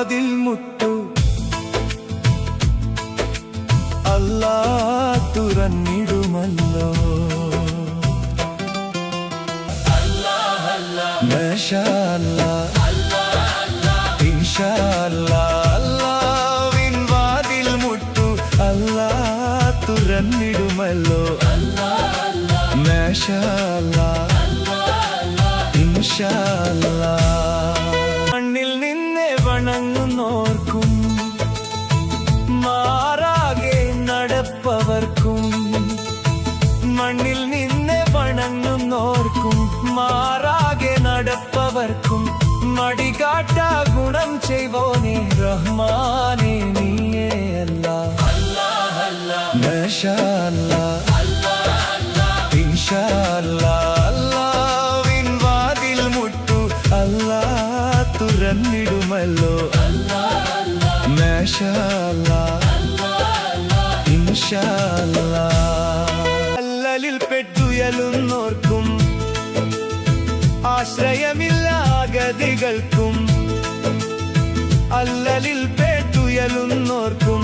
വാതിൽ മുട്ടു അല്ലാ തുറന്നിടുമല്ലോ. മാഷാ അല്ലാഹ് ഇൻഷാ അല്ലാഹ് അല്ലാഹ്വിൻ വാതിൽ മുട്ടു അല്ലാ തുറന്നിടുമല്ലോ. മാഷാ അല്ലാഹ് ഇൻഷാ അല്ലാഹ്. മണ്ണിൽ നിന്നെ വണങ്ങുന്നോർക്കും മാറാകെ നടപ്പവർക്കും, മണ്ണിൽ നിന്നെ വണങ്ങുന്നോർക്കും മാറാകെ നടപ്പവർക്കും മടികാട്ടാ ഗുണം ചെയ്വോനേ റഹ്മാനേ നീയേ അല്ലാഹ്. മാഷാ അല്ലാഹ് ഇൻഷാ അല്ലാഹ് അല്ലാഹ്വിൻ വാതിൽ മുട്ടു അല്ലാ തുറന്നിടുമല്ലോ. മാഷാ അല്ലാഹ് ഇൻഷാ അല്ലാഹ്. അല്ലലിൽ പെട്ടുയലുന്നോർക്കും ആശ്രയമില്ലാഗതികൾക്കും, അല്ലലിൽ പെട്ടുയലുന്നോർക്കും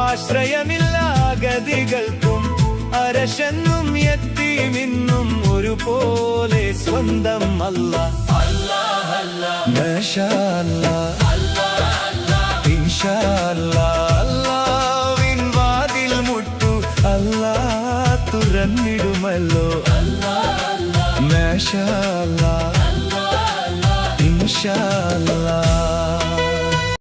ആശ്രയമില്ലാഗതികൾക്കും അരശെന്നും യത്തീമിന്നും ഒരുപോലെ സ്വന്തം അല്ലാഹ്. മാഷാ അല്ലാഹ് ഇൻഷാ അല്ലാഹ് അല്ലാഹ്വിൻ വാതിൽ മുട്ടു അല്ലാ തുറന്നിടുമല്ലോ. മാഷാ അല്ലാഹ് ഇൻഷാ